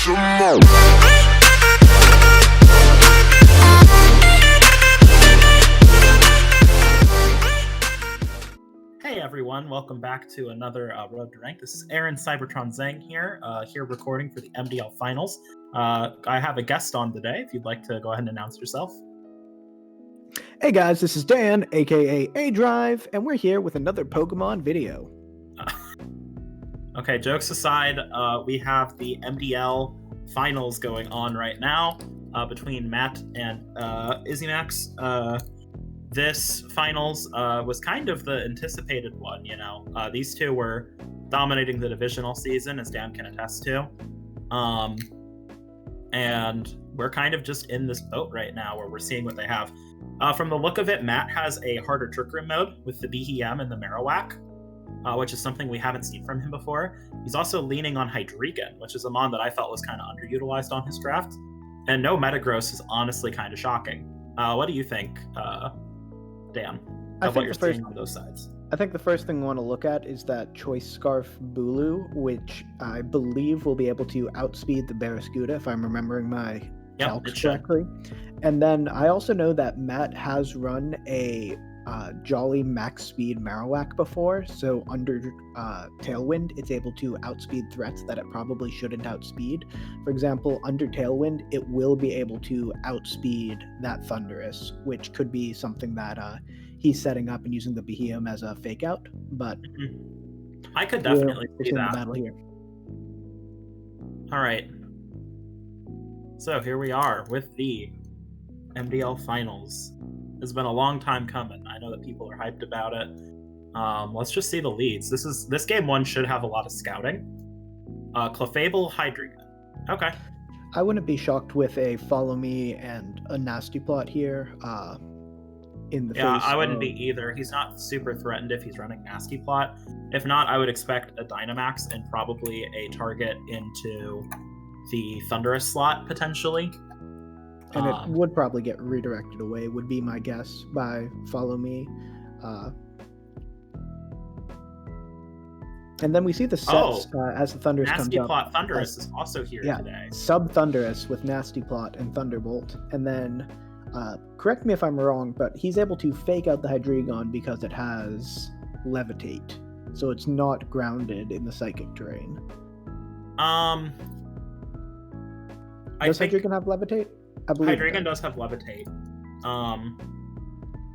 Hey everyone, welcome back to another Road to Rank. This is Aaron Cybertron Zhang here recording for the MDL Finals. I have a guest on today, if you'd like to go ahead and announce yourself. Hey guys, this is Dan, aka A-Drive, and we're here with another Pokemon video. Okay, jokes aside, we have the MDL Finals going on right now between Matt and IzzyMax. This finals was kind of the anticipated one, you know. These two were dominating the divisional season, as Dan can attest to. And we're kind of just in this boat right now where we're seeing what they have. From the look of it, Matt has a harder Trick Room mode with the BEM and the Marowak, which is something we haven't seen from him before. He's also leaning on Hydreigon, which is a mon that I felt was kind of underutilized on his draft. And no Metagross is honestly kind of shocking. What do you think, Dan, of what you're seeing on those sides? I think the first thing we want to look at is that Choice Scarf Bulu, which I believe will be able to outspeed the Barraskewda, if I'm remembering my calcs correctly. And then I also know that Matt has run a Jolly max speed Marowak before, so under Tailwind, it's able to outspeed threats that it probably shouldn't outspeed. For example, under Tailwind, it will be able to outspeed that Thundurus, which could be something that he's setting up and using the Behemoth as a fake out, but I could definitely see that. The battle here. All right. So here we are with the MDL Finals. It's been a long time coming. I know that people are hyped about it. Let's just see the leads. This game one should have a lot of scouting. Clefable, Hydreigon. Okay. I wouldn't be shocked with a Follow Me and a Nasty Plot here. In the face I wouldn't be either. He's not super threatened if he's running Nasty Plot. If not, I would expect a Dynamax and probably a target into the Thundurus slot potentially. And it would probably get redirected away, would be my guess, by Follow Me. And then we see the sets as the Thundurus comes up. Nasty Plot Thundurus is also here today. Sub Thundurus with Nasty Plot and Thunderbolt. And then, correct me if I'm wrong, but he's able to fake out the Hydreigon because it has Levitate. So it's not grounded in the Psychic terrain. Does Hydreigon have Levitate? I believe Hydreigon does have Levitate.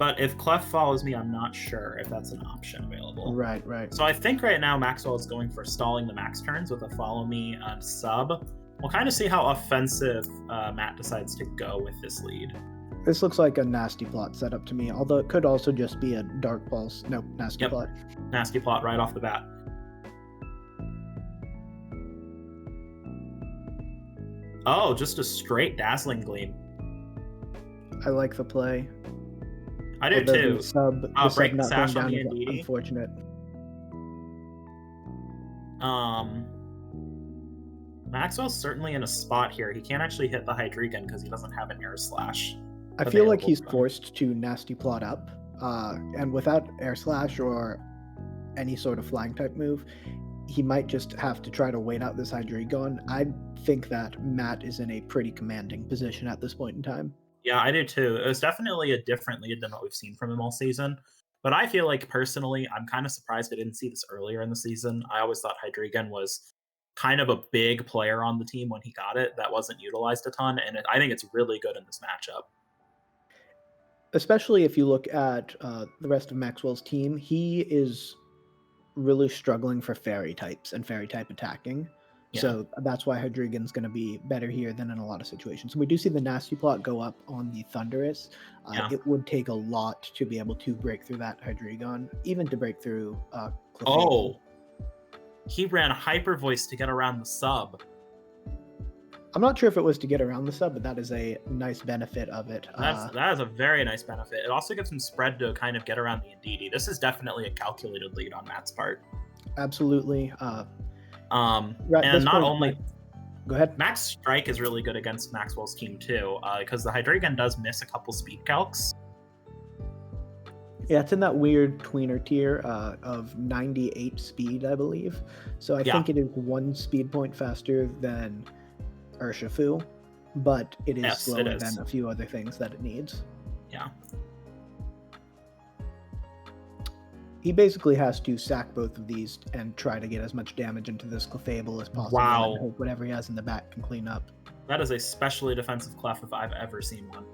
But if Clef follows me, I'm not sure if that's an option available. Right. So I think right now Maxwell is going for stalling the max turns with a Follow Me sub. We'll kind of see how offensive Matt decides to go with this lead. This looks like a Nasty Plot setup to me, although it could also just be a Dark Pulse. Nope, Nasty Plot. Nasty Plot right off the bat. Oh, just a straight Dazzling Gleam. I like the play. I do too. Break the Sash on the Indeedee. Unfortunate. Maxwell's certainly in a spot here. He can't actually hit the Hydreigon because he doesn't have an Air Slash. I feel like he's forced to Nasty Plot up, and without Air Slash or any sort of flying type move, he might just have to try to wait out this Hydreigon. I think that Matt is in a pretty commanding position at this point in time. Yeah, I do too. It was definitely a different lead than what we've seen from him all season. But I feel like, personally, I'm kind of surprised I didn't see this earlier in the season. I always thought Hydreigon was kind of a big player on the team when he got it that wasn't utilized a ton, and I think it's really good in this matchup. Especially if you look at the rest of Maxwell's team, he is really struggling for Fairy types and Fairy type attacking. Yeah. So that's why Hydreigon's going to be better here than in a lot of situations. We do see the Nasty Plot go up on the Thundurus. It would take a lot to be able to break through that Hydreigon, even to break through Clefable. He ran Hyper Voice to get around the sub. I'm not sure if it was to get around the sub, but that is a nice benefit of it. That is a very nice benefit. It also gives him spread to kind of get around the Indeedee. This is definitely a calculated lead on Matt's part. Absolutely. And not only... Go ahead. Max Strike is really good against Maxwell's team too, because the Hydreigon does miss a couple speed calcs. Yeah, it's in that weird tweener tier of 98 speed, I believe. So I think it is one speed point faster than Urshifu, but it is Yes, slower it is. than a few other things that it needs. Yeah. He basically has to sack both of these and try to get as much damage into this Clefable as possible. Wow. And hope whatever he has in the back can clean up. That is a specially defensive Clef if I've ever seen one.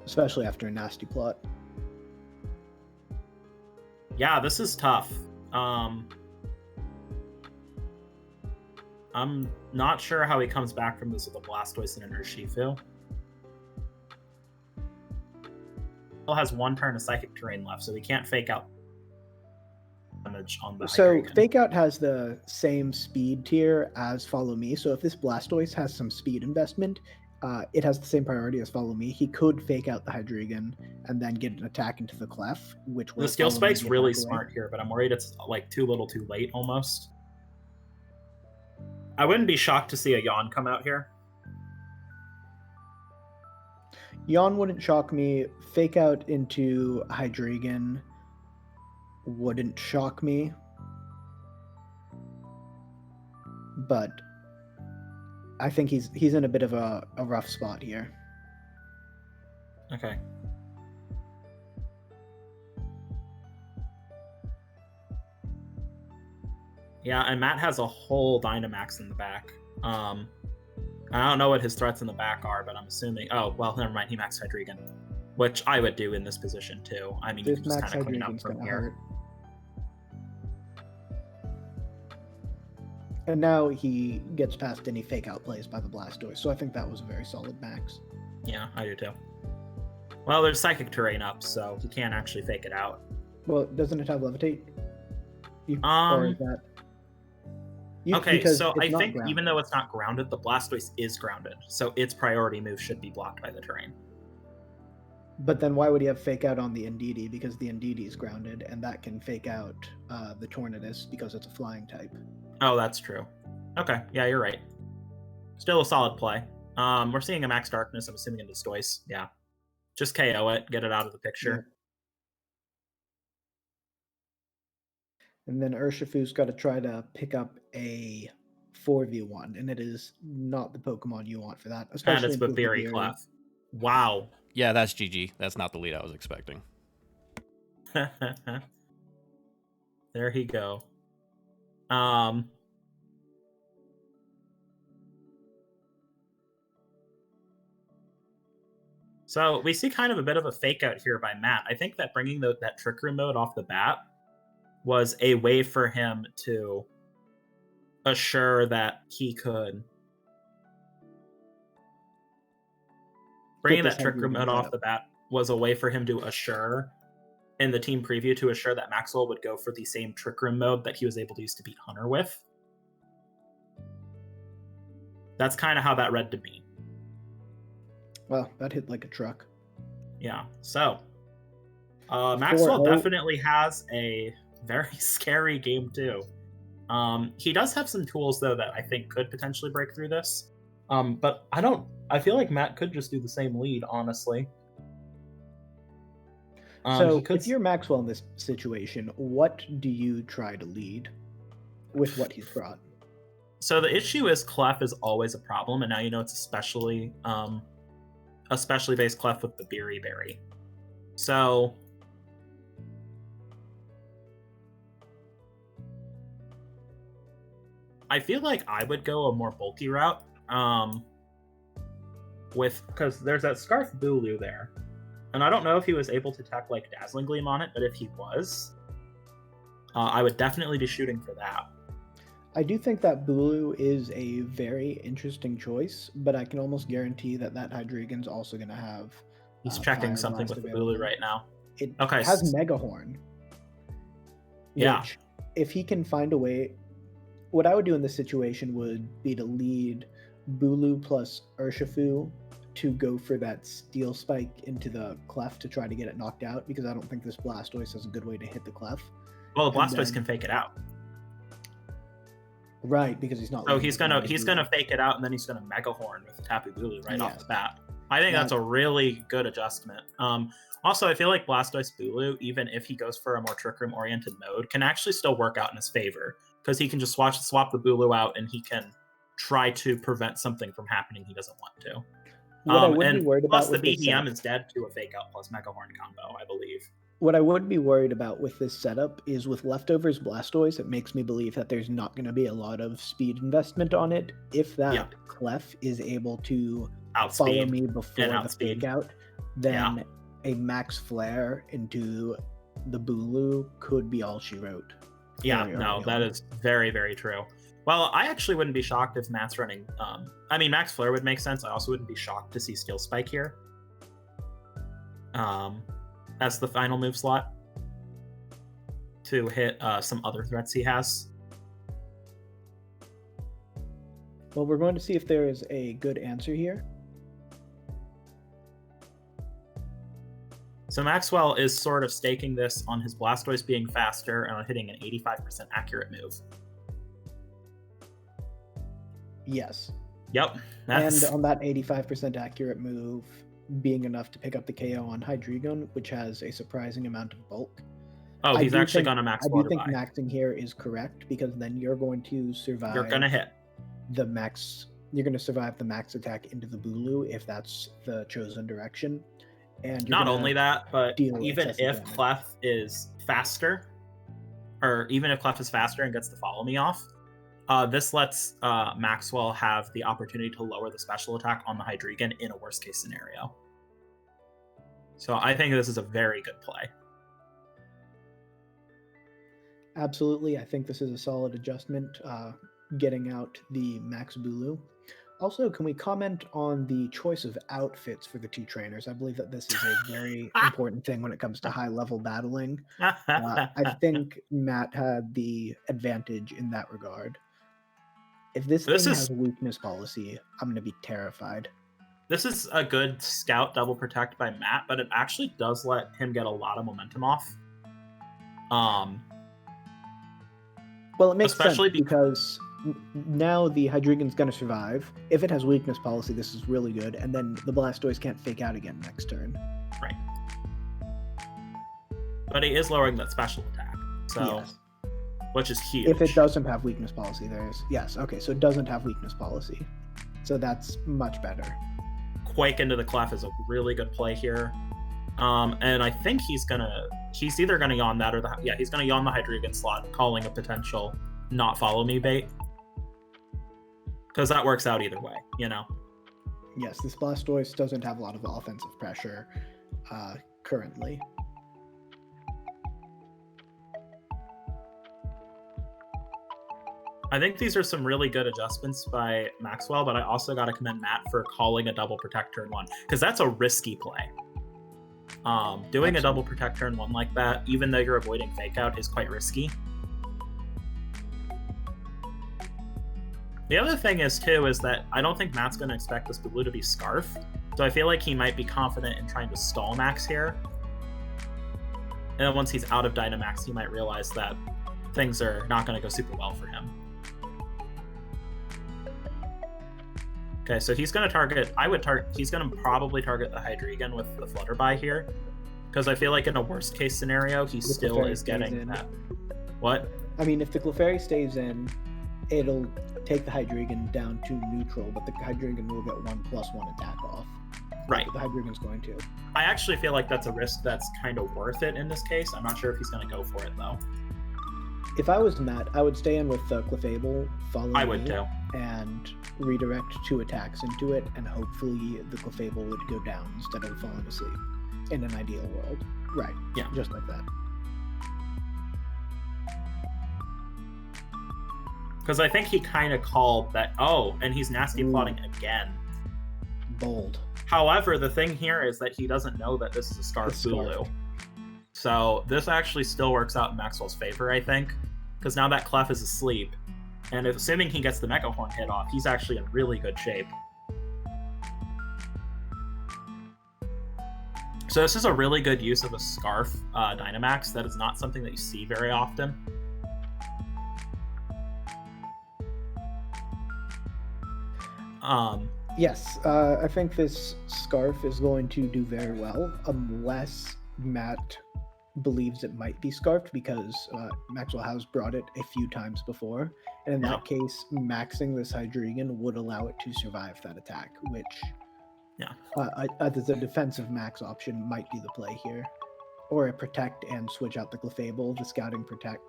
Especially after a nasty plot. Yeah, this is tough. I'm not sure how he comes back from this with a Blastoise and an Urshifu. Still has one turn of Psychic Terrain left, so he can't fake out damage on the Hydreigon. Fake Out has the same speed tier as Follow Me, so if this Blastoise has some speed investment, it has the same priority as Follow Me. He could fake out the Hydreigon and then get an attack into the Clef, which will... The Skill Spike's really smart here, but I'm worried it's like too little too late almost. I wouldn't be shocked to see a Yawn come out here. Yawn wouldn't shock me. Fake Out into Hydreigon wouldn't shock me. But I think he's in a bit of a rough spot here. Okay. Yeah, and Matt has a whole Dynamax in the back. I don't know what his threats in the back are, but I'm assuming... Oh, well, never mind. He maxed Hydreigon, which I would do in this position, too. I mean, you can just kind of clean up from here. Hurt. And now he gets past any fake-out plays by the Blastoise, so I think that was a very solid max. Yeah, I do, too. Well, there's Psychic Terrain up, so he can't actually fake it out. Well, doesn't it have Levitate? Or is that... Okay, so I think grounded. Even though it's not grounded, the Blastoise is grounded, so its priority move should be blocked by the terrain. But then why would he have Fake Out on the Indeedee? Because the Indeedee is grounded, and that can fake out the Tornadus because it's a flying type. Oh, that's true. Okay, yeah, you're right. Still a solid play. We're seeing a Max Darkness, I'm assuming, in Blastoise. Yeah. Just KO it, get it out of the picture. Yeah. And then Urshifu's got to try to pick up a 4v1, and it is not the Pokemon you want for that. And it's Babiri Clef. Wow. Yeah, that's GG. That's not the lead I was expecting. There he go. So we see kind of a bit of a fake out here by Matt. I think that bringing that Trick Room mode off the bat was a way for him to assure that he could... Bringing that Trick Room mode off the bat was a way for him to assure, in the team preview, to assure that Maxwell would go for the same Trick Room mode that he was able to use to beat Hunter with. That's kind of how that read to me. Well, that hit like a truck. Yeah, so Maxwell definitely has a very scary game too. He does have some tools though that I think could potentially break through this. But I feel like Matt could just do the same lead, honestly. So if you're Maxwell in this situation, what do you try to lead with what he's brought? So the issue is Clef is always a problem, and now you know it's especially based Clef with the Berry. So I feel like I would go a more bulky route. Because there's that Scarf Bulu there. And I don't know if he was able to attack like Dazzling Gleam on it, but if he was, I would definitely be shooting for that. I do think that Bulu is a very interesting choice, but I can almost guarantee that Hydreigon's also going to have... He's checking something with the Bulu right now. It has Mega Horn. Yeah. Which, if he can find a way... What I would do in this situation would be to lead Bulu plus Urshifu to go for that Steel Spike into the Clef to try to get it knocked out, because I don't think this Blastoise has a good way to hit the Clef. Well, the Blastoise can fake it out. Right, because he's not... So he's gonna fake it out, and then he's gonna Mega Horn with Tapu Bulu right off the bat. I think that's a really good adjustment. Also, I feel like Blastoise Bulu, even if he goes for a more Trick Room oriented mode, can actually still work out in his favor, because he can just swap the Bulu out, and he can try to prevent something from happening he doesn't want to. What I would be And worried plus about the with this BEM setup, is dead to a Fake Out plus Mega Horn combo, I believe. what I would be worried about with this setup is with Leftovers Blastoise, it makes me believe that there's not going to be a lot of speed investment on it. If that Clef is able to follow me before the Fake Out, then a Max Flare into the Bulu could be all she wrote. Yeah, no, that is very, very true. Well, I actually wouldn't be shocked if Matt's running... I mean, Max Flare would make sense. I also wouldn't be shocked to see Steel Spike here. That's the final move slot to hit some other threats he has. Well, we're going to see if there is a good answer here. So Maxwell is sort of staking this on his Blastoise being faster and on hitting an 85% accurate move. Yes. Yep. And on that 85% accurate move being enough to pick up the KO on Hydreigon, which has a surprising amount of bulk. Oh, he's actually going to max I do think maxing here is correct, because then you're going to survive... You're going to hit. The max... You're going to survive the max attack into the Bulu if that's the chosen direction. And not only that, but even if damage. Clef is faster, or even if Clef is faster and gets the follow me off, this lets Maxwell have the opportunity to lower the special attack on the Hydreigon in a worst case scenario. So I think this is a very good play. Absolutely. I think this is a solid adjustment, getting out the Max Bulu. Also, can we comment on the choice of outfits for the two trainers? I believe that this is a very important thing when it comes to high-level battling. I think Matt had the advantage in that regard. If this thing has weakness policy, I'm going to be terrified. This is a good scout double protect by Matt, but it actually does let him get a lot of momentum off. Well, it makes sense because now the Hydreigon's going to survive. If it has weakness policy, this is really good, and then the Blastoise can't Fake Out again next turn. Right. But he is lowering that special attack, so yes. Which is huge. If it doesn't have weakness policy, there's... Yes, okay, so it doesn't have weakness policy. So that's much better. Quake into the Clef is a really good play here. And I think he's either gonna yawn that or he's gonna yawn the Hydreigon slot, calling a potential not follow me bait. Because that works out either way, you know? Yes, this Blastoise doesn't have a lot of offensive pressure currently. I think these are some really good adjustments by Maxwell, but I also got to commend Matt for calling a double protect turn one, because that's a risky play. Doing a double protect turn one like that, even though you're avoiding Fake Out, is quite risky. The other thing is, too, is that I don't think Matt's going to expect this Blue to be Scarf, so I feel like he might be confident in trying to stall Max here. And then once he's out of Dynamax, he might realize that things are not going to go super well for him. Okay, so he's going to target... He's going to probably target the Hydreigon with the Flutterby here, because I feel like in a worst-case scenario, he still is getting that... What? I mean, if the Clefairy stays in, it'll take the Hydreigon down to neutral, but the Hydreigon will get 1+1 attack off. Right. The Hydreigon's going to. I actually feel like that's a risk that's kind of worth it in this case. I'm not sure if he's going to go for it, though. If I was Matt, I would stay in with the Clefable, follow I would too. And redirect 2 attacks into it, and hopefully the Clefable would go down instead of falling asleep. In an ideal world. Right. Yeah. Just like that. Because I think he kind of called that, and he's nasty plotting again. Bold. However, the thing here is that he doesn't know that this is a Scarf Bulu. So this actually still works out in Maxwell's favor, I think. Because now that Clef is asleep, and assuming he gets the Mega Horn hit off, he's actually in really good shape. So this is a really good use of a Scarf Dynamax. That is not something that you see very often. Yes, I think this Scarf is going to do very well, unless Matt believes it might be Scarfed, because Maxwell has brought it a few times before, And in that case, maxing this Hydreigon would allow it to survive that attack, which the defensive max option might be the play here. Or a protect and switch out the Clefable, the scouting protect.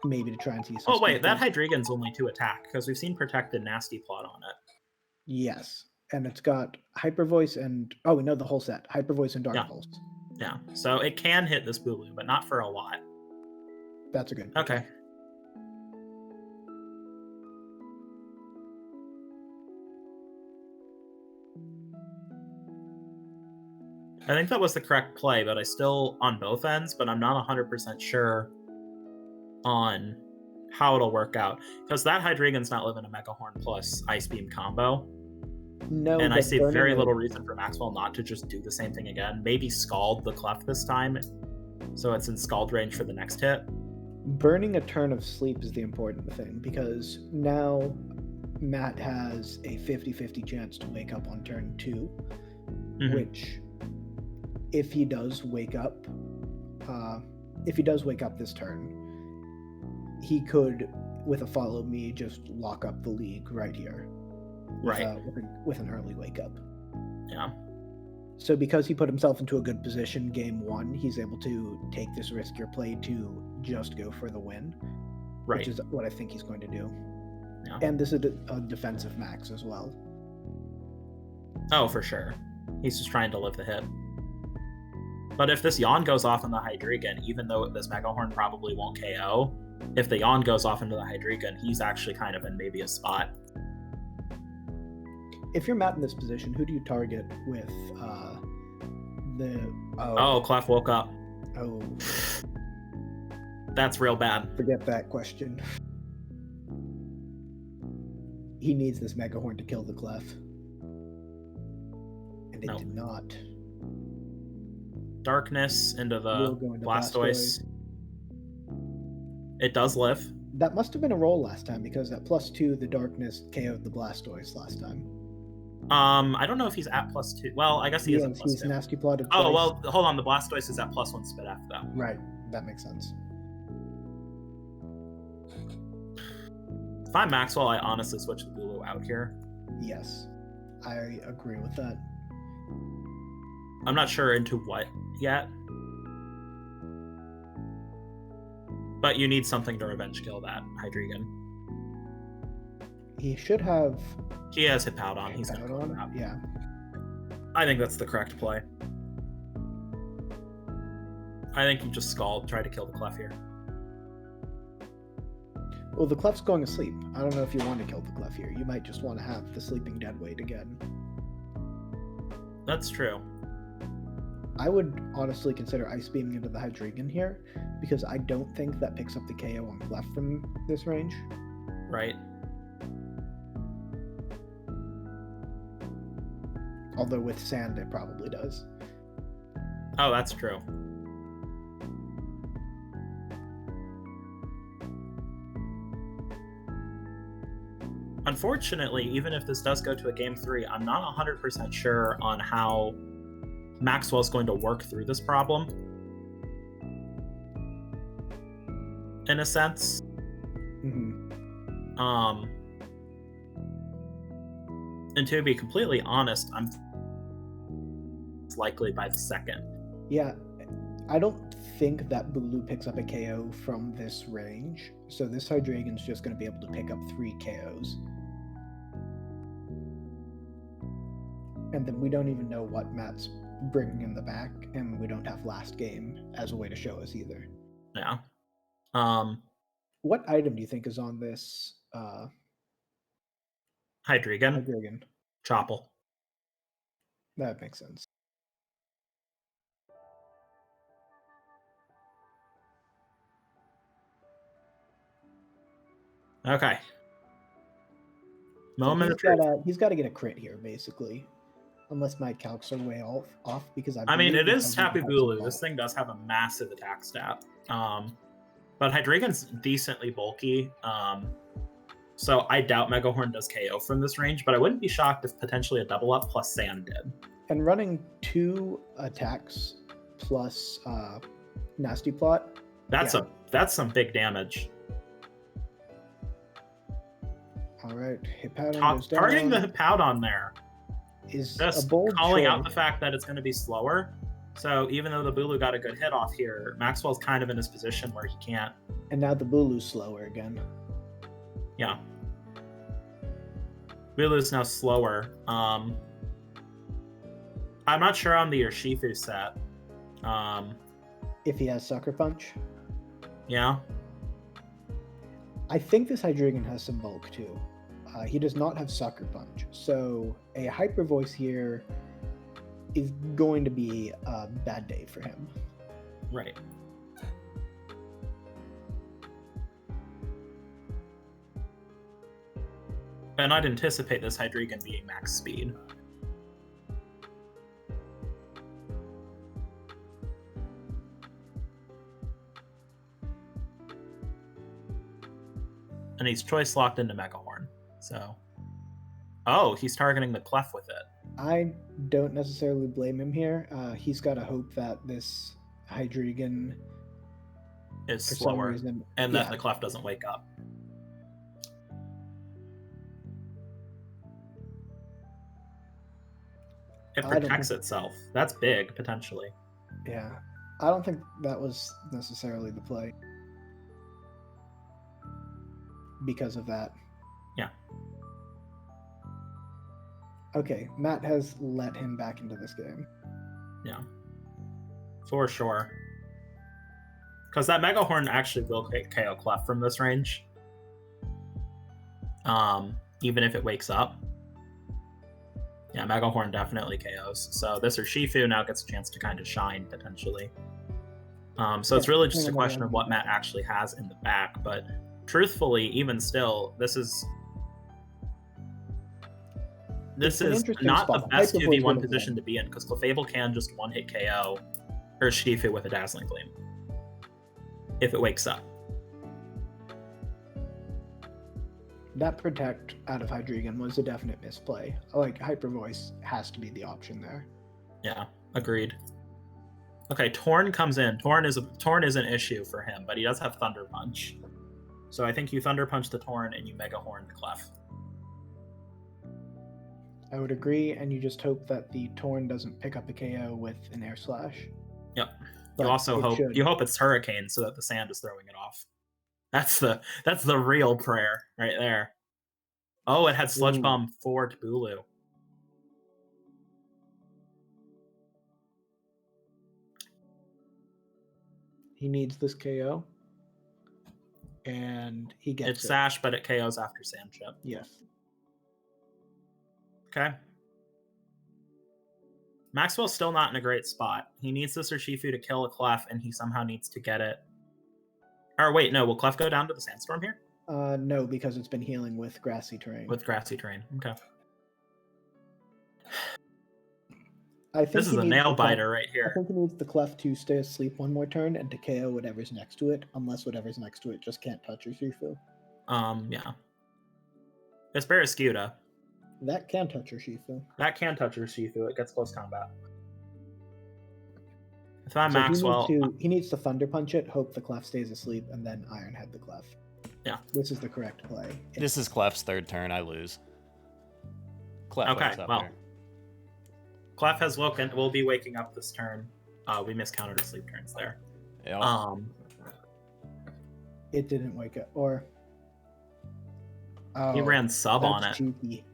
Maybe to try and see some. Oh wait, that Hydreigon's only 2 attack, because we've seen protect and nasty plot on it. Yes. And it's got Hyper Voice and we know the whole set. Hyper Voice and Dark Pulse. Yeah. So it can hit this Bulu, but not for a lot. That's a good. Okay. I think that was the correct play, but I still on both ends, but I'm not 100% sure on how it'll work out. Because that Hydreigon's not living a Mega Horn plus Ice Beam combo. No, and I see very little reason for Maxwell not to just do the same thing again. Maybe Scald the Clef this time, so it's in Scald range for the next hit. Burning a turn of sleep is the important thing, because now Matt has a 50-50 chance to wake up on turn 2, which, if he does wake up this turn, he could, with a Follow Me, just lock up the league right here. With an early wake up. Yeah. So because he put himself into a good position game 1, he's able to take this riskier play to just go for the win. Which is what I think he's going to do. Yeah. And this is a defensive max as well. Oh, for sure. He's just trying to live the hit. But if this Yawn goes off on the Hydreigon, even though this Mega Horn probably won't KO, if the Yawn goes off into the Hydreigon, he's actually kind of in maybe a spot. If you're Matt in this position, who do you target with Clef woke up. Oh. That's real bad. Forget that question. He needs this Mega Horn to kill the Clef. And it did not. Darkness into the Blastoise. It does live. That must have been a roll last time, because at +2, the Darkness KO'd the Blastoise last time. I don't know if he's at +2. Well, I guess he is at +2. He's nasty plotted twice. Oh, well, hold on. The Blastoise is at +1 Spit F, though. Right. That makes sense. If I'm Maxwell, I honestly switch the Bulu out here. Yes. I agree with that. I'm not sure into what yet. But you need something to revenge kill that Hydreigon. He should have... He has Hippowdon. He's going to kill that. Yeah. I think that's the correct play. I think you just Scald, try to kill the Clef here. Well, the Clef's going to sleep. I don't know if you want to kill the Clef here. You might just want to have the Sleeping Dead wait again. That's true. I would honestly consider Ice Beaming into the Hydreigon here, because I don't think that picks up the KO on Clef from this range. Right. Although with Sand, it probably does. Oh, that's true. Unfortunately, even if this does go to a Game 3, I'm not 100% sure on how Maxwell's going to work through this problem. In a sense. And to be completely honest, I'm likely by the second. Yeah, I don't think that Bulu picks up a KO from this range, so this Hydreigon's just going to be able to pick up 3 KOs. And then we don't even know what Matt's bringing in the back, and we don't have last game as a way to show us either. Yeah. What item do you think is on this Hydreigon? Choppel. That makes sense. Okay. Moment he's got to get a crit here, basically. Unless my calcs are way off, because I mean, it is Tapu Bulu. This thing does have a massive attack stat. But Hydreigon's decently bulky. So I doubt Mega Horn does KO from this range, but I wouldn't be shocked if potentially a double up plus Sand did. And running 2 attacks plus Nasty Plot. That's some big damage. All right, Hippowdon goes down. Targeting the Hippowdon there is just a bold calling choice. out the fact that it's going to be slower. So even though the Bulu got a good hit off here, Maxwell's kind of in his position where he can't. And now the Bulu's slower again. Yeah. Bulu's now slower. I'm not sure on the Urshifu set. If he has Sucker Punch. Yeah. I think this Hydreigon has some bulk too. He does not have Sucker Punch, so a Hyper Voice here is going to be a bad day for him. Right. And I'd anticipate this Hydreigon being max speed. And he's choice locked into Mega Horn. So, oh, he's targeting the Clef with it. I don't necessarily blame him here. He's got to hope that this Hydreigon is slower, and that the Clef doesn't wake up. It protects itself. That's big, potentially. Yeah. I don't think that was necessarily the play. Because of that. Yeah. Okay, Matt has let him back into this game. Yeah. For sure. Because that Mega Horn actually will KO Clef from this range. Even if it wakes up. Yeah, Mega Horn definitely KOs. So this Urshifu now gets a chance to kind of shine, potentially. So it's really just a question of what Matt actually has in the back, but truthfully, even still, this is not the best 2v1 position to be in, because Clefable can just one-hit KO Urshifu with a Dazzling Gleam if it wakes up. That Protect out of Hydreigon was a definite misplay. Like, Hyper Voice has to be the option there. Yeah, agreed. Okay, Torn comes in. Torn is an issue for him, but he does have Thunder Punch. So I think you Thunder Punch the Torn and you Mega Horn the Clef. I would agree, and you just hope that the Torn doesn't pick up a KO with an Air Slash. Yep. You also hope it's Hurricane so that the sand is throwing it off. That's the real prayer right there. Oh, it had Sludge Bomb for Bulu. He needs this KO. And he gets it's Sash, but it KOs after Sand Chip. Yes. Okay. Maxwell's still not in a great spot. He needs this Urshifu to kill a Clef, and he somehow needs to get it. Or wait, no, will Clef go down to the Sandstorm here? No, because it's been healing with grassy terrain. With grassy terrain, okay. I think this is a nail biter right here. I think he needs the Clef to stay asleep one more turn and to KO whatever's next to it, unless whatever's next to it just can't touch Urshifu. Yeah. It's Barraskewda. That can touch Urshifu. That can touch Urshifu. It gets close combat. If I'm so Maxwell... He needs to Thunder Punch it, hope the Clef stays asleep, and then Iron Head the Clef. Yeah. This is the correct play. This is Clef's third turn. I lose. Clef okay, well. There. Clef will be waking up this turn. We miscounted our sleep turns there. Yep. It didn't wake up, or... he ran sub on it. Cheeky.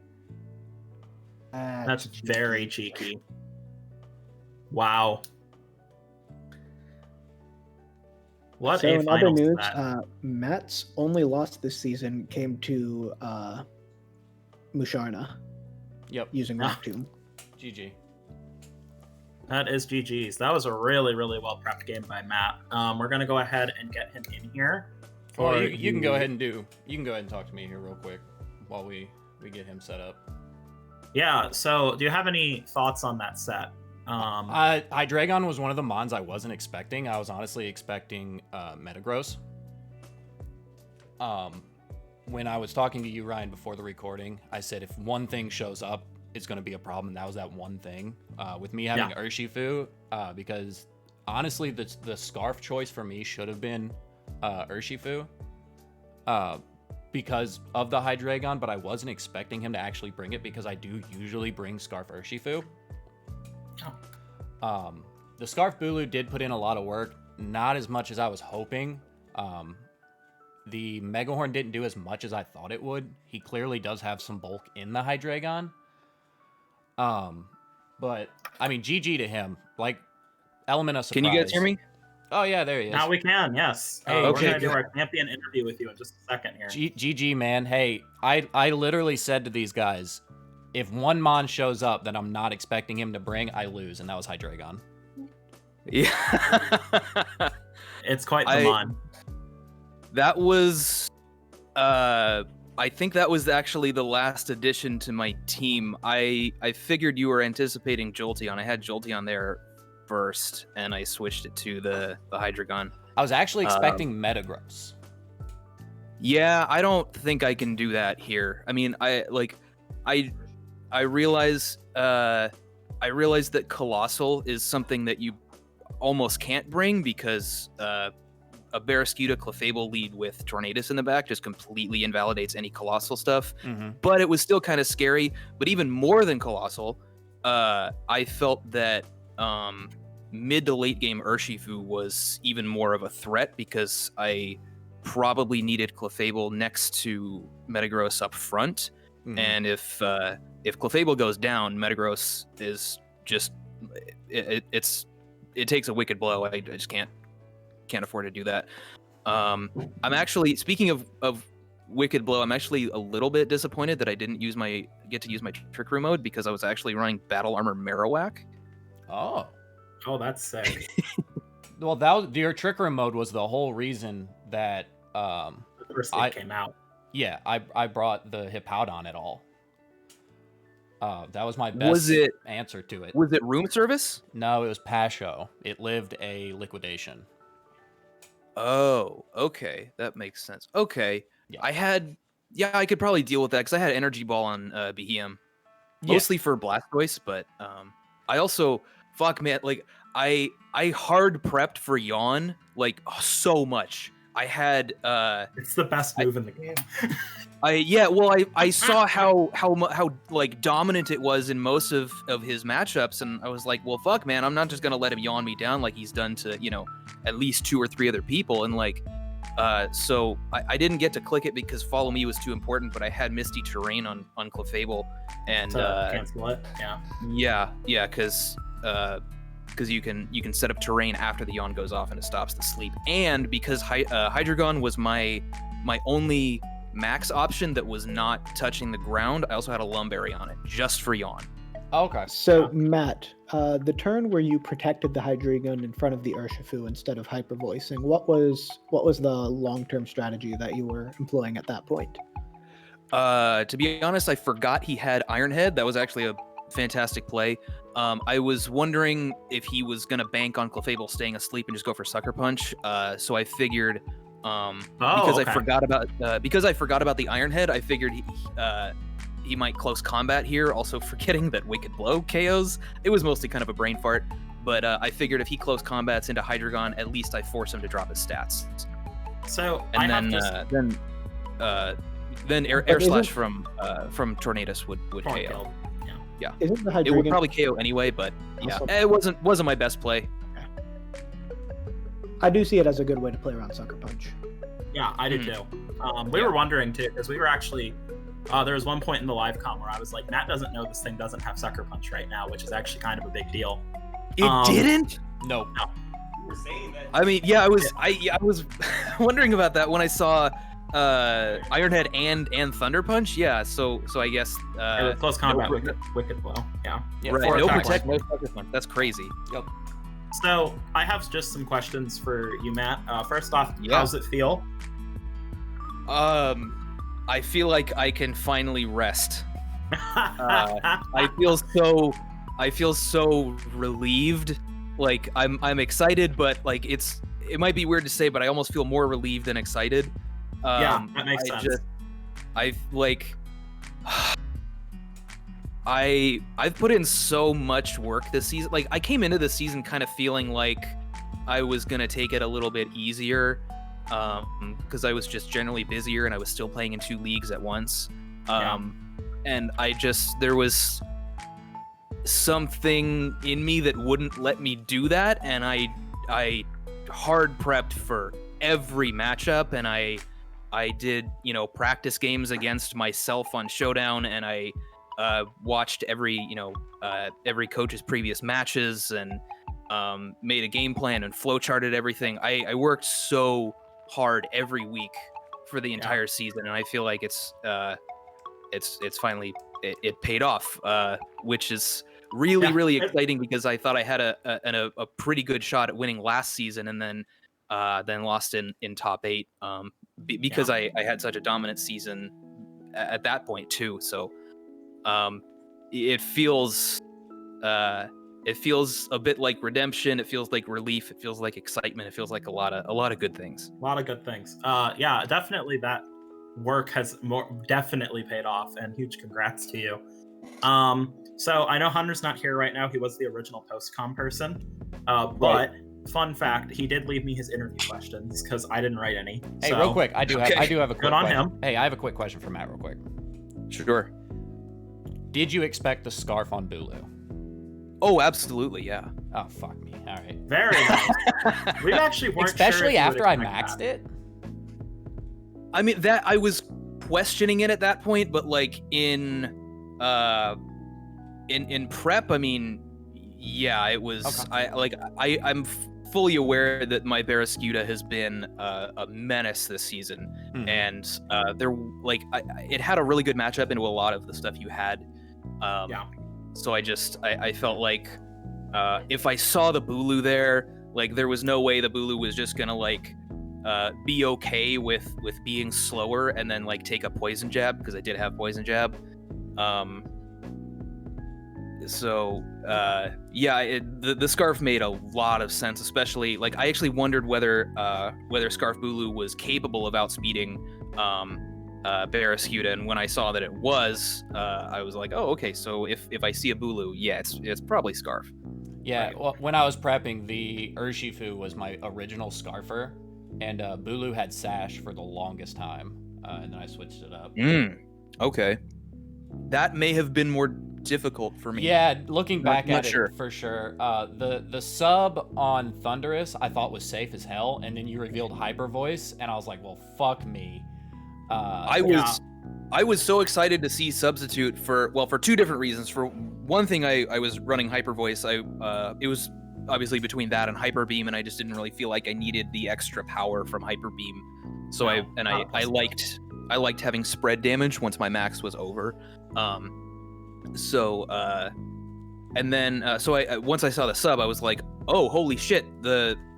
That's very cheeky. Wow. What so a in other news, set. Matt's only loss this season came to Musharna. Yep. Using Rock Tomb. GG. That is GG's. That was a really, really well prepped game by Matt. We're gonna go ahead and get him in here. Or you can go ahead and talk to me here real quick while we get him set up. Yeah. So, do you have any thoughts on that set? Hydreigon was one of the mons I wasn't expecting. I was honestly expecting Metagross. When I was talking to you, Ryan, before the recording, I said if one thing shows up, it's going to be a problem. And that was that one thing. With me having Urshifu, because honestly, the Scarf choice for me should have been Urshifu. because of the Hydreigon, but I wasn't expecting him to actually bring it because I do usually bring Scarf Urshifu. Oh. The Scarf Bulu did put in a lot of work, not as much as I was hoping. The Megahorn didn't do as much as I thought it would. He clearly does have some bulk in the Hydreigon. But, I mean, GG to him. Like, element of surprise. Can you guys hear me? Oh, yeah, there he is. Now we can, yes. Hey, we're okay, going to do good. our champion interview with you in just a second here. GG, man. Hey, I literally said to these guys, if one Mon shows up that I'm not expecting him to bring, I lose, and that was Hydreigon. Yeah. It's quite the Mon. That was, I think that was actually the last addition to my team. I figured you were anticipating Jolteon. I had Jolteon there first, and I switched it to the Hydreigon. I was actually expecting Metagross. Yeah, I don't think I can do that here. I mean, I realize that Colossal is something that you almost can't bring because a Barraskewda Clefable lead with Tornadus in the back just completely invalidates any Colossal stuff. Mm-hmm. But it was still kind of scary. But even more than Colossal, I felt that mid to late game Urshifu was even more of a threat because I probably needed Clefable next to Metagross up front. Mm-hmm. And if Clefable goes down, Metagross is just it takes a wicked blow. I just can't afford to do that. I'm actually, speaking of wicked blow, I'm actually a little bit disappointed that I didn't get to use my Trick Room mode because I was actually running Battle Armor Marowak. Oh, that's sick. Well, your Trick Room mode was the whole reason that The first thing came out. Yeah, I brought the Hippowdon at all. That was my best answer to it. Was it room service? No, it was Pasho. It lived a liquidation. Oh, okay. That makes sense. Okay. Yeah. I could probably deal with that because I had Energy Ball on Behem. Mostly for Blastoise, but I also, like, I hard prepped for Yawn, like, so much. I had it's the best move in the game. I saw how like dominant it was in most of his matchups, and I was like, well, fuck, man, I'm not just gonna let him yawn me down like he's done to, at least 2 or 3 other people, and like so I didn't get to click it because Follow Me was too important, but I had Misty Terrain on Clefable, and cancel it. Yeah, because you can set up Terrain after the yawn goes off and it stops the sleep. And because Hydreigon was my only max option that was not touching the ground, I also had a Lumberry on it just for yawn. Okay. So Matt, the turn where you protected the Hydreigon in front of the Urshifu instead of hyper voicing, what was the long-term strategy that you were employing at that point? To be honest, I forgot he had Iron Head. That was actually a fantastic play. I was wondering if he was gonna bank on Clefable staying asleep and just go for Sucker Punch. So I figured, because I forgot about the Iron Head, I figured he might close combat here. Also forgetting that Wicked Blow KOs. It was mostly kind of a brain fart, but I figured if he close combats into Hydreigon, at least I force him to drop his stats. So then Air Slash from Tornadus would KO. Yeah, Isn't the Hydreigon... It would probably KO anyway, but yeah, it wasn't my best play. I do see it as a good way to play around Sucker Punch. Yeah, I do too. We were wondering too, because we were actually there was one point in the live com where I was like, Matt doesn't know this thing doesn't have Sucker Punch right now, which is actually kind of a big deal. It didn't? No. You were saying that. I mean, yeah, I was wondering about that when I saw Iron Head and Thunder Punch. Yeah, so I guess close combat wicked blow. Yeah. Right. No protect, no Sucker Punch. That's crazy. Yep. So I have just some questions for you, Matt. First off, how does it feel? I feel like I can finally rest. I feel so relieved. Like I'm excited, but like it might be weird to say, but I almost feel more relieved than excited. Yeah, that makes sense. I've put in so much work this season. Like, I came into the season kind of feeling like I was gonna take it a little bit easier, because I was just generally busier and I was still playing in 2 leagues at once. And there was something in me that wouldn't let me do that, and I hard prepped for every matchup, and I did, practice games against myself on Showdown, and I watched every coach's previous matches, and made a game plan and flowcharted everything. I worked so hard every week for the entire season, and I feel like it's finally it paid off, which is really exciting, because I thought I had a pretty good shot at winning last season, and then lost in top 8 because I had such a dominant season at that point too. So it feels a bit like redemption. It feels like relief. It feels like excitement. It feels like a lot of good things. A lot of good things. Yeah, definitely that work has definitely paid off, and huge congrats to you. So I know Hunter's not here right now. He was the original post-com person. But fun fact, he did leave me his interview questions because I didn't write any. Hey, real quick, I do have a quick good on question. him. Hey, I have a quick question for Matt real quick. Sure. Did you expect the scarf on Bulu? Oh, absolutely, yeah. Oh, fuck me. All right. Very nice. We actually weren't especially sure after I maxed it. I mean, that I was questioning it at that point, but like in prep, I mean, yeah, it was. Okay. I'm fully aware that my Barraskewda has been a menace this season, and it had a really good matchup into a lot of the stuff you had. So I felt like if I saw the Bulu there, like there was no way the Bulu was just gonna be okay with being slower and then take a poison jab, because I did have poison jab. The scarf made a lot of sense, especially I actually wondered whether Scarf Bulu was capable of outspeeding Barraskewda, and when I saw that it was, I was like, oh, okay, so if I see a Bulu, yeah, it's probably Scarf. Yeah, right. Well, when I was prepping, the Urshifu was my original Scarfer, and Bulu had Sash for the longest time, and then I switched it up. Okay. That may have been more difficult for me. Yeah, looking back at it, for sure. The sub on Thunderous I thought was safe as hell, and then you revealed Hyper Voice, and I was like, well, fuck me. I was so excited to see Substitute for 2 different reasons. For one thing, I was running Hyper Voice. It was obviously between that and Hyper Beam, and I just didn't really feel like I needed the extra power from Hyper Beam. So I liked having spread damage once my max was over. So once I saw the sub, I was like, oh, holy shit,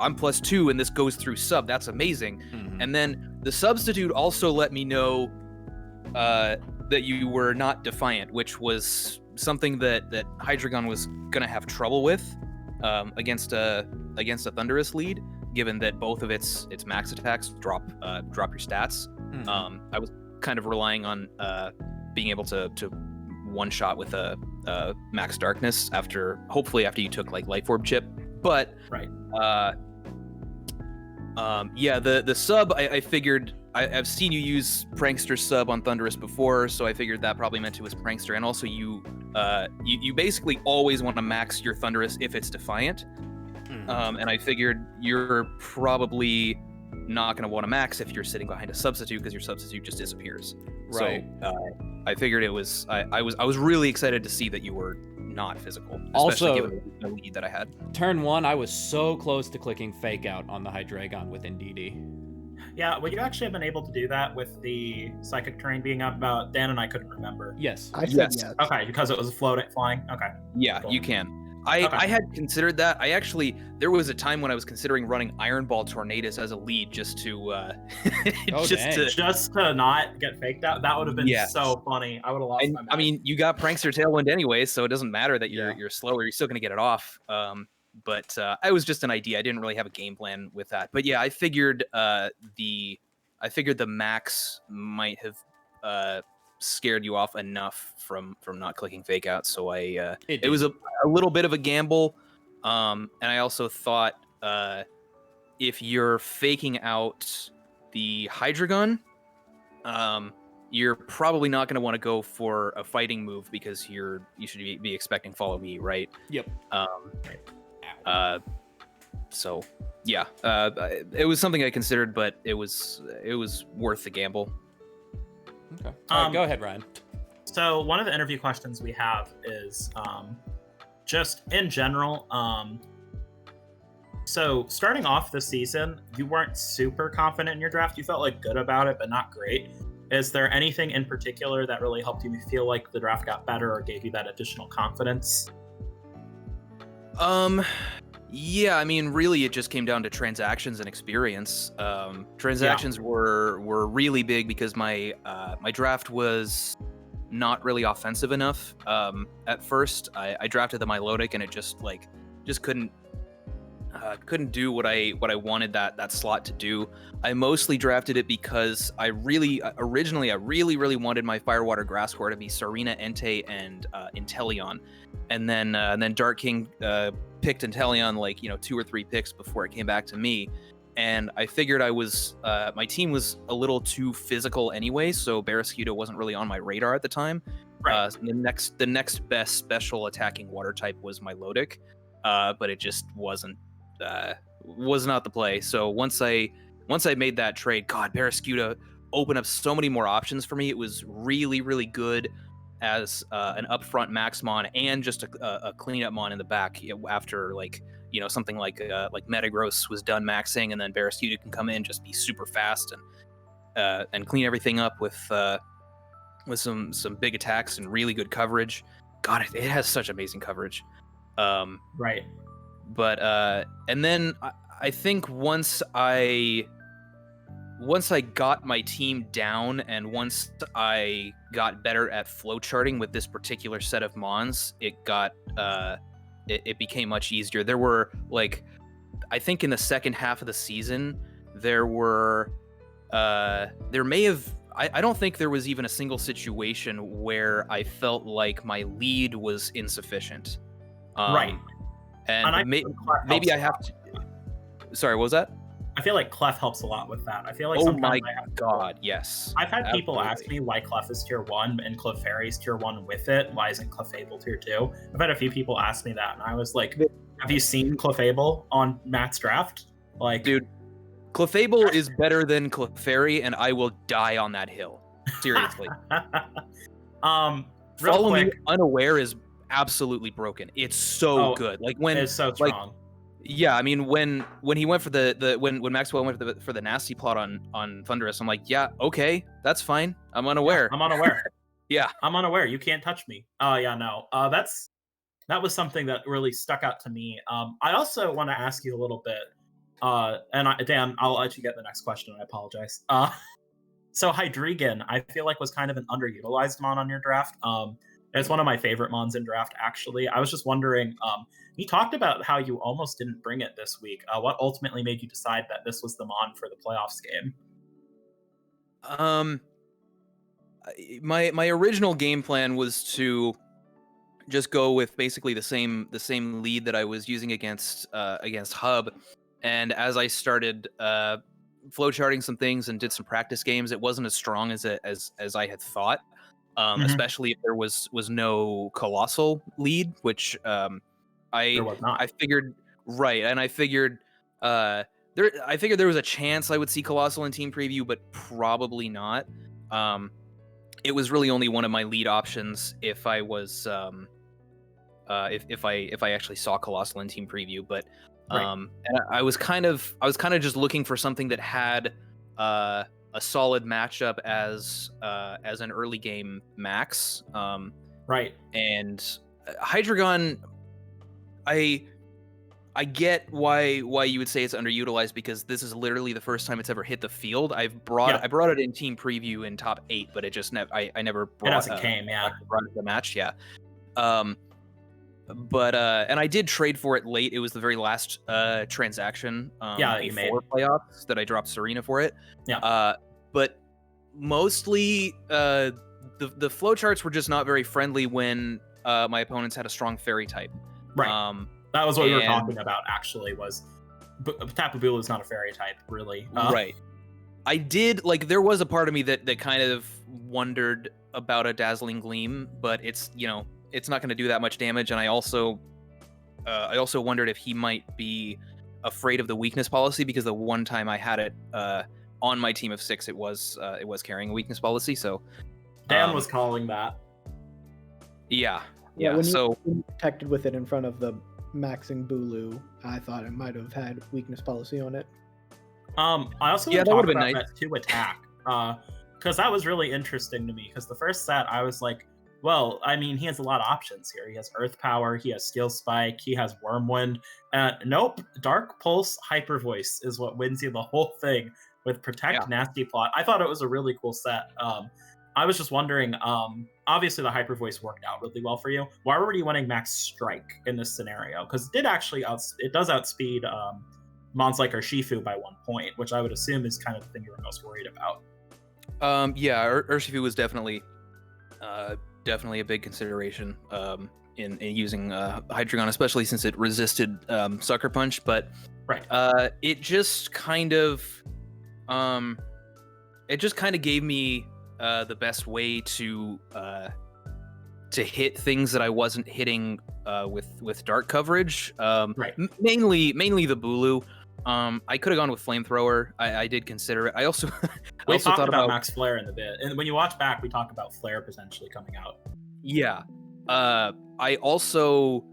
I'm +2 and this goes through sub. That's amazing. Mm-hmm. And then the Substitute also let me know that you were not Defiant, which was something that Hydreigon was gonna have trouble with against a Thunderous lead, given that both of its max attacks drop your stats. Mm-hmm. I was kind of relying on being able to one shot with a max darkness after you took Life Orb chip. But right. The sub, I figured I've seen you use Prankster sub on Thunderous before, so I figured that probably meant it was Prankster. And also you basically always want to max your Thunderous if it's Defiant. Mm-hmm. And I figured you're probably not going to want to max if you're sitting behind a Substitute, because your Substitute just disappears. Right. So I figured it was. I was really excited to see that you were not physical, especially also, given the lead that I had. Turn 1, I was so close to clicking Fake Out on the Hydreigon with NDD. Yeah, well, you actually have been able to do that with the Psychic Terrain being up. Dan and I couldn't remember. Yes. I said yes. Okay, because it was flying. Okay. Yeah, cool. You can. I had considered that. There was a time when I was considering running Iron Ball Tornadus as a lead just to just to not get faked out. That would have been so funny. I would have lost my mind. I mean, you got Prankster Tailwind anyway, so it doesn't matter that you're slower. You're still gonna get it off. But it was just an idea. I didn't really have a game plan with that. But yeah, I figured the max might have scared you off enough from not clicking Fake Out, so it was a little bit of a gamble, and I also thought if you're faking out the Hydreigon, you're probably not going to want to go for a fighting move because you should be expecting follow me, right? Yep. So yeah, it was something I considered, but it was worth the gamble. Okay. All right, go ahead, Ryan. So one of the interview questions we have is just in general. So starting off the season, you weren't super confident in your draft. You felt like good about it, but not great. Is there anything in particular that really helped you feel like the draft got better or gave you that additional confidence? Yeah, I mean, really, it just came down to transactions and experience. Transactions were really big because my draft was not really offensive enough. At first, I drafted the Milotic, and it just couldn't do what I wanted that slot to do. I mostly drafted it because I really wanted my Firewater Grasscore to be Serena, Entei, and Inteleon, and then Dark King picked Inteleon like 2 or 3 picks before it came back to me, and I figured my team was a little too physical anyway, so Barraskewda wasn't really on my radar at the time. Right. The next best special attacking water type was Milotic, but it just was not the play. So once I made that trade, God, Barraskewda opened up so many more options for me. It was really, really good as an upfront Maxmon and just a cleanup mon in the back after something like Metagross was done maxing, and then Barraskewda can come in, just be super fast and clean everything up with some big attacks and really good coverage. God, it has such amazing coverage. Right. But and then I think once I got my team down, and once I got better at flowcharting with this particular set of mons, it became much easier. There were I think in the second half of the season, there may have, I don't think there was even a single situation where I felt like my lead was insufficient. Right. And maybe I have to. Sorry, what was that? I feel like Clef helps a lot with that. I feel like sometimes God, yes. I've had people ask me why Clef is tier 1 and Clefairy's tier 1 with it. Why isn't Clefable tier 2? I've had a few people ask me that, and I was like, have you seen Clefable on Matt's draft? Dude, Clefable is better than Clefairy, and I will die on that hill. Seriously. Follow Me Unaware is absolutely broken. It's so good. It's so strong. Yeah, I mean, when he went for when Maxwell went for the nasty plot on Thunderous, I'm like, yeah, okay, that's fine. I'm unaware. Yeah, I'm unaware. Yeah, I'm unaware. You can't touch me. Oh yeah, no. That was something that really stuck out to me. I also want to ask you a little bit. Dan, I'll let you get the next question. I apologize. So Hydreigon, I feel like was kind of an underutilized mon on your draft. It's one of my favorite mons in draft, actually. I was just wondering, you talked about how you almost didn't bring it this week. What ultimately made you decide that this was the mon for the playoffs game? My original game plan was to just go with basically the same lead that I was using against Hub, and as I started flowcharting some things and did some practice games, it wasn't as strong as I had thought. Especially if there was no colossal lead, which there was not. I figured right, and I figured there was a chance I would see colossal in team preview, but probably not. It was really only one of my lead options if I was if I actually saw colossal in team preview, but and I was kind of just looking for something that had a solid matchup as an early game max. Right. And Hydreigon, I get why you would say it's underutilized, because this is literally the first time it's ever hit the field. I brought it in team preview in top 8, but it just I never brought it came, brought it to the match, But and I did trade for it late. It was the very last transaction before playoffs that I dropped Serena for it. Yeah. But mostly the flowcharts were just not very friendly when my opponents had a strong fairy type. Right. That was what we were talking about, actually, was Tapu Bulu is not a fairy type, really. Right. I did like there was a part of me that kind of wondered about a Dazzling Gleam, but it's it's not going to do that much damage, and I also wondered if he might be afraid of the weakness policy, because the one time I had it on my team of 6, it was carrying a weakness policy. So Dan was calling that. Yeah. When So you protected with it in front of the maxing Bulu, I thought it might have had weakness policy on it. I also want to talk about that 2 attack, because that was really interesting to me, because the first set I was like, well, I mean, he has a lot of options here. He has Earth Power, he has Steel Spike, he has Wormwind. Nope, Dark Pulse Hyper Voice is what wins you the whole thing with Protect, Nasty Plot. I thought it was a really cool set. I was just wondering, obviously the Hyper Voice worked out really well for you. Why were you winning Max Strike in this scenario? Because it does outspeed mons like Urshifu by 1 point, which I would assume is kind of the thing you were most worried about. Urshifu was definitely a big consideration in using Hydreigon, especially since it resisted Sucker Punch. But it just kind of gave me the best way to hit things that I wasn't hitting with dark coverage. Mainly the Bulu. I could have gone with Flamethrower. I did consider it. I also thought about Max Flare in the bit, and when you watch back, we talk about Flare potentially coming out. Yeah. I also,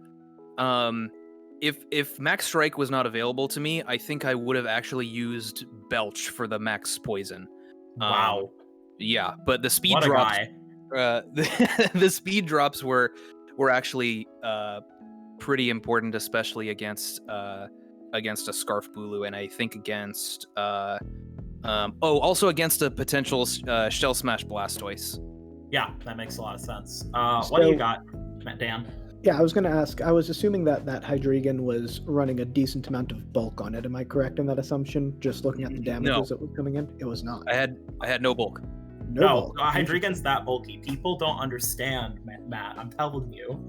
if Max Strike was not available to me, I think I would have actually used Belch for the Max Poison. Wow. Yeah, but the speed drops. The speed drops were actually pretty important, especially against a Scarf Bulu, and I think against also against a potential Shell Smash Blastoise. Yeah, that makes a lot of sense. What do you got, Dan? Yeah, I was going to ask. I was assuming that Hydreigon was running a decent amount of bulk on it. Am I correct in that assumption? Just looking at the damages that was coming in, it was not. I had no bulk. No, Hydreigon's that bulky. People don't understand, Matt. I'm telling you,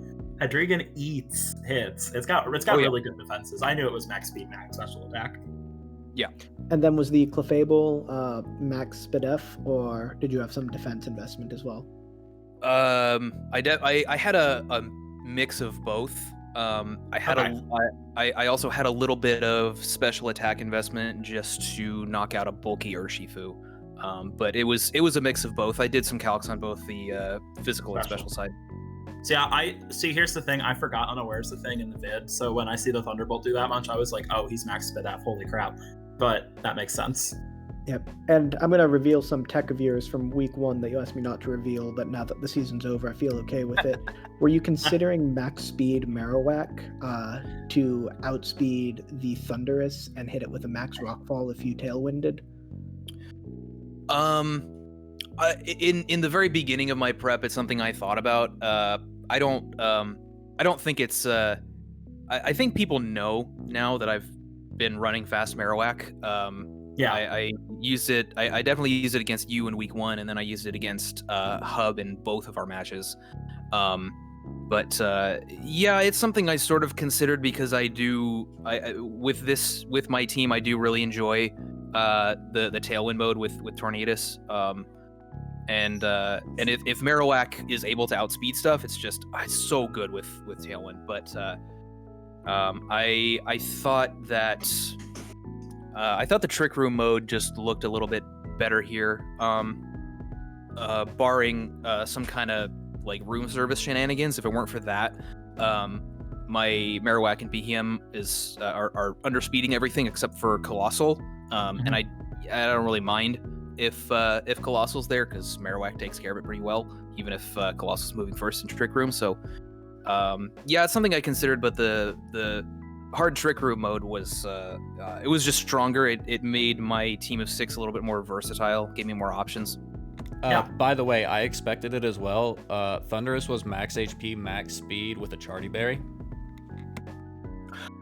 Hydreigon eats hits. It's got really good defenses. I knew it was max speed, max special attack. Yeah. And then was the Clefable max Spadef, or did you have some defense investment as well? I had a mix of both. I also had a little bit of special attack investment just to knock out a bulky Urshifu. But it was a mix of both. I did some calcs on both the physical and special side. So yeah, here's the thing. I forgot unawares the thing in the vid. So when I see the Thunderbolt do that much, I was like, oh, he's max Spadef. Holy crap. But that makes sense. Yep. And I'm going to reveal some tech of yours from week 1 that you asked me not to reveal, but now that the season's over, I feel okay with it. Were you considering max speed Marowak to outspeed the Thundurus and hit it with a max Rockfall if you tailwinded? In the very beginning of my prep, it's something I thought about. I don't think it's I think people know now that I've been running fast Marowak. I used it. I definitely used it against you in week 1, and then I used it against Hub in both of our matches. But it's something I sort of considered because with my team, I do really enjoy the Tailwind mode with Tornadus. And if Marowak is able to outspeed stuff, it's so good with Tailwind. But I thought that the Trick Room mode just looked a little bit better here, barring some kind of like room service shenanigans. If it weren't for that, my Marowak and BHM are underspeeding everything except for Colossal, and I don't really mind if Colossal's there, because Marowak takes care of it pretty well, even if Colossal's moving first in Trick Room. So it's something I considered, but the hard Trick Room mode was it was just stronger. It made my team of 6 a little bit more versatile, gave me more options. By the way, I expected it as well. Thundurus was max HP, max speed with a Charty Berry.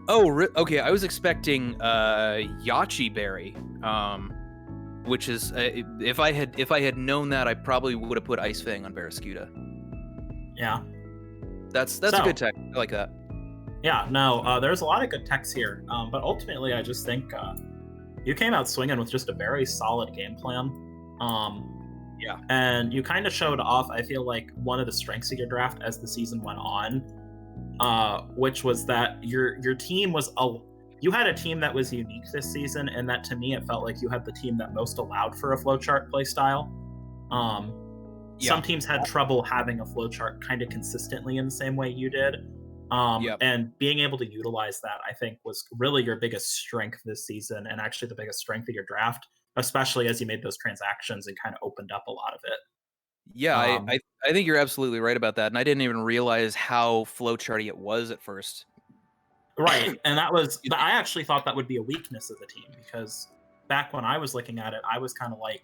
Oh, okay. I was expecting Yachi Berry, which is if I had known that, I probably would have put Ice Fang on Barraskewda. Yeah, that's a good tech. I like that. Yeah, no, there's a lot of good techs here, but ultimately, I just think you came out swinging with just a very solid game plan. Yeah. And you kind of showed off, I feel like, one of the strengths of your draft as the season went on, which was that your team was you had a team that was unique this season, and that to me it felt like you had the team that most allowed for a flowchart play style. Some teams had trouble having a flowchart kind of consistently in the same way you did. And being able to utilize that, I think, was really your biggest strength this season, and actually the biggest strength of your draft, especially as you made those transactions and kind of opened up a lot of it. Yeah, I think you're absolutely right about that, and I didn't even realize how flowcharty it was at first. Right, and I actually thought that would be a weakness of the team, because back when I was looking at it, I was kind of like,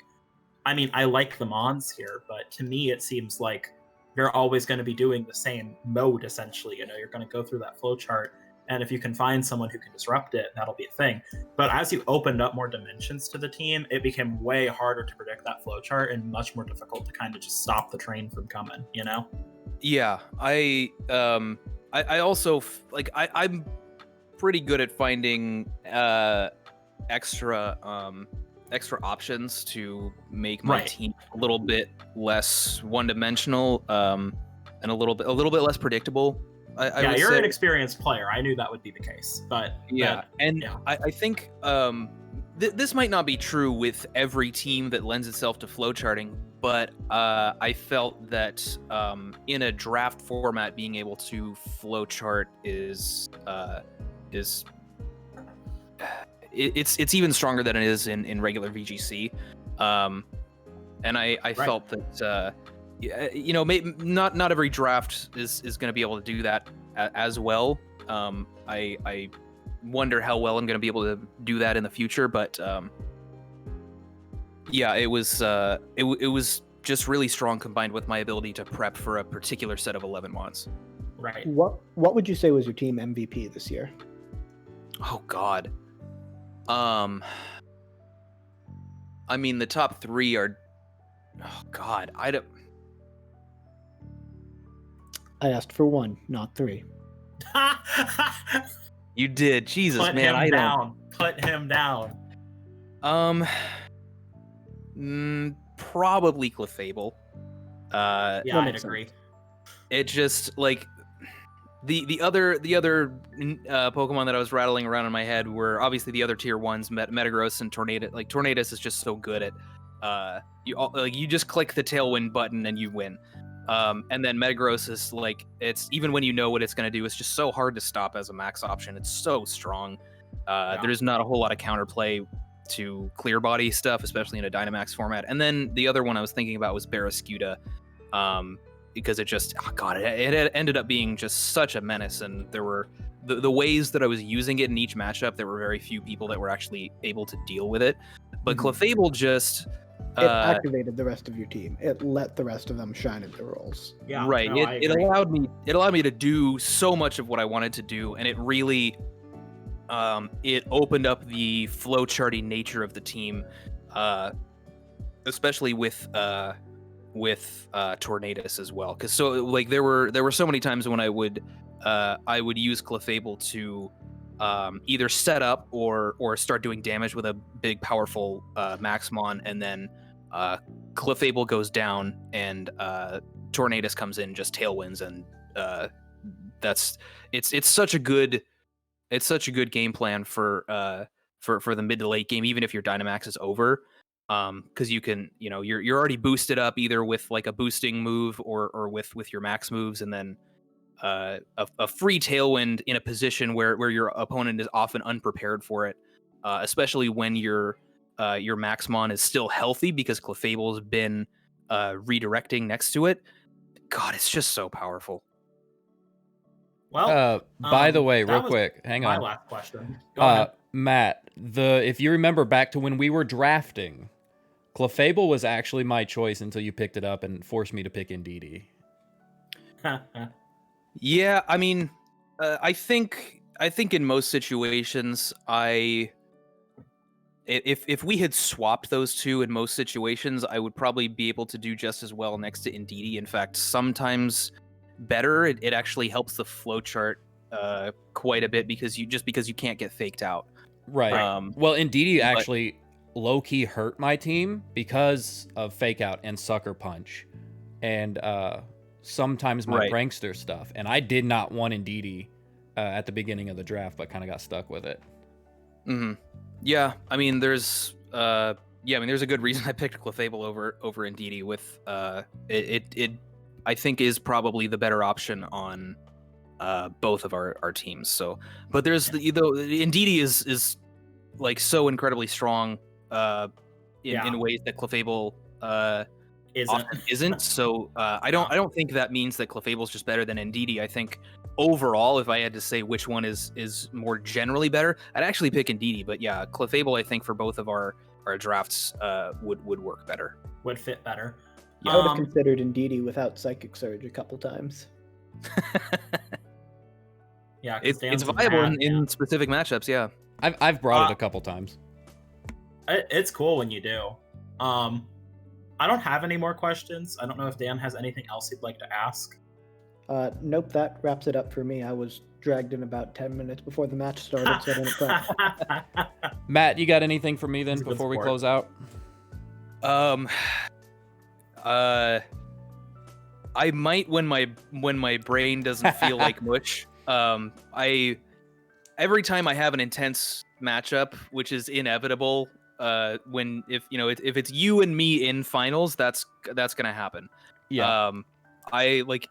I mean, I like the Mons here, but to me it seems like you're always going to be doing the same mode, essentially. You know, you're going to go through that flowchart, and if you can find someone who can disrupt it, that'll be a thing. But as you opened up more dimensions to the team, it became way harder to predict that flowchart and much more difficult to kind of just stop the train from coming, you know? Yeah, I also I'm pretty good at finding extra options to make my team a little bit less one-dimensional, and a little bit less predictable. You're an experienced player. I knew that would be the case, but I think this might not be true with every team that lends itself to flowcharting, but I felt that in a draft format, being able to flowchart is it's even stronger than it is in regular VGC, and I felt that not every draft is going to be able to do that as well. I wonder how well I'm going to be able to do that in the future, but it was just really strong, combined with my ability to prep for a particular set of 11 mods. Right. What would you say was your team MVP this year? Oh God. I mean, the top three are. Oh God, I asked for one, not three. You did, Jesus, Put man. Him down. Put him down. Probably Clefable. I'd agree. It just like the other Pokemon that I was rattling around in my head were obviously the other tier ones, Metagross and Tornadus. Like Tornadus is just so good at you just click the Tailwind button and you win. And then Metagross is like, it's even when you know what it's going to do, it's just so hard to stop as a max option. It's so strong. There's not a whole lot of counterplay to clear body stuff, especially in a Dynamax format. And then the other one I was thinking about was Barraskewda, because it just, it ended up being just such a menace. And there were the ways that I was using it in each matchup, there were very few people that were actually able to deal with it. But Clefable just... it activated the rest of your team. It let the rest of them shine in their roles. Yeah, right. No, it allowed me to do so much of what I wanted to do, and it really it opened up the flowcharty nature of the team, especially with Tornadus as well. Because so like there were so many times when I would use Clefable to either set up or start doing damage with a big powerful Maxmon, and then Clefable goes down and Tornadus comes in, just tailwinds, and it's such a good game plan for the mid to late game, even if your Dynamax is over, because you can, you're already boosted up either with like a boosting move or with your max moves, and then a free Tailwind in a position where your opponent is often unprepared for it, especially when your Maxmon is still healthy because Clefable's been redirecting next to it. God, it's just so powerful. Well, by the way, real quick, hang on. My last question. Go ahead. Matt, if you remember back to when we were drafting, Clefable was actually my choice until you picked it up and forced me to pick Indeedee. Yeah, I mean, I think in most situations, if we had swapped those two in most situations, I would probably be able to do just as well next to Indeedee. In fact, sometimes better. It actually helps the flowchart quite a bit because you can't get faked out. Right. Well, Ndidi actually low-key hurt my team because of Fake Out and Sucker Punch. And sometimes my prankster stuff. And I did not want Ndidi at the beginning of the draft, but kind of got stuck with it. Mm-hmm. Yeah, I mean, there's a good reason I picked Clefable over Ndidi. With it I think is probably the better option on both of our teams. So, but there's Ndidi is like so incredibly strong in ways that Clefable isn't. So I don't think that means that Clefable's just better than Ndidi. I think overall, if I had to say which one is more generally better, I'd actually pick Ndidi. But yeah, Clefable I think for both of our drafts would work better. Would fit better. I would have considered Ndidi without Psychic Surge a couple times. Yeah, it's viable in specific matchups. Yeah, I've brought it a couple times. It's cool when you do. I don't have any more questions. I don't know if Dan has anything else he'd like to ask. Nope, that wraps it up for me. I was dragged in about 10 minutes before the match started, so I didn't prep. Matt, you got anything for me then before we close out? I might when my brain doesn't feel like mush. Every time I have an intense matchup, which is inevitable, if it's you and me in finals, that's gonna happen. Yeah. I like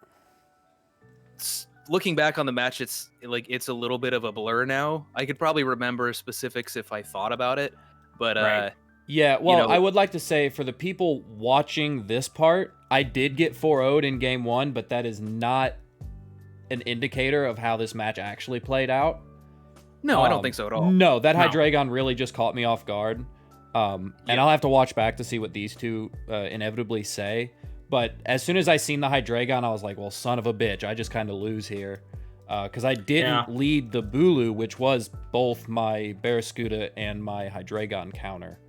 looking back on the match. It's a little bit of a blur now. I could probably remember specifics if I thought about it, but right. Yeah, well, I would like to say for the people watching this part, I did get 4-0'd in game 1, but that is not an indicator of how this match actually played out. No, I don't think so at all. No, that Hydreigon really just caught me off guard. And I'll have to watch back to see what these two inevitably say. But as soon as I seen the Hydreigon, I was like, well, son of a bitch, I just kind of lose here. Because I didn't lead the Bulu, which was both my Barraskewda and my Hydreigon counter.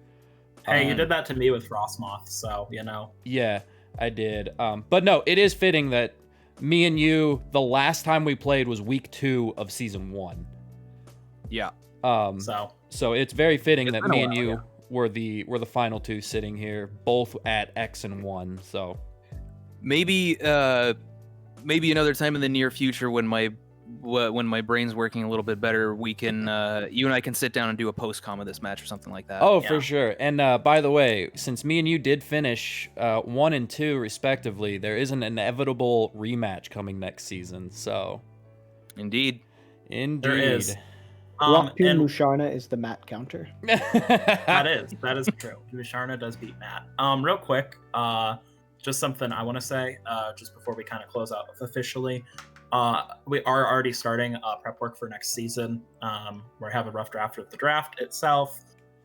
Hey, you did that to me with Frostmoth, so, you know. Yeah, I did. But no, it is fitting that me and you, the last time we played was week 2 of season 1. Yeah. So it's very fitting that me and you were the final two sitting here, both at X and 1. So maybe another time in the near future when my brain's working a little bit better, we can you and I can sit down and do a post-com of this match or something like that. Oh, for sure. And by the way, since me and you did finish 1 and 2 respectively, there is an inevitable rematch coming next season. So Indeed. There is. Block 2 Musharna is the Matt counter. That is true. Musharna does beat Matt. Real quick, just something I want to say just before we kind of close out officially. We are already starting prep work for next season. We have a rough draft of the draft itself.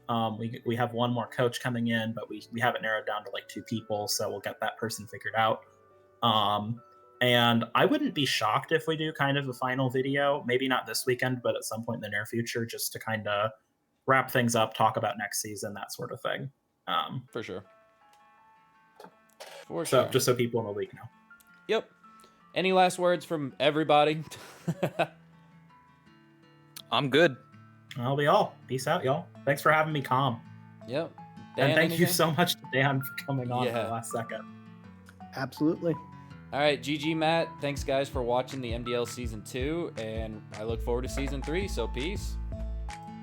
We have one more coach coming in, but we have it narrowed down to like 2 people, so we'll get that person figured out. And I wouldn't be shocked if we do kind of a final video, maybe not this weekend, but at some point in the near future, just to kind of wrap things up, talk about next season, that sort of thing. For sure. Just so people in the league know. Yep. Any last words from everybody? I'm good. I'll be all. Peace out, y'all. Thanks for having me calm. Yep. Dan, and thank you so much to Dan for coming on at the last second. Absolutely. All right, GG, Matt. Thanks, guys, for watching the MDL Season 2, and I look forward to Season 3, so peace.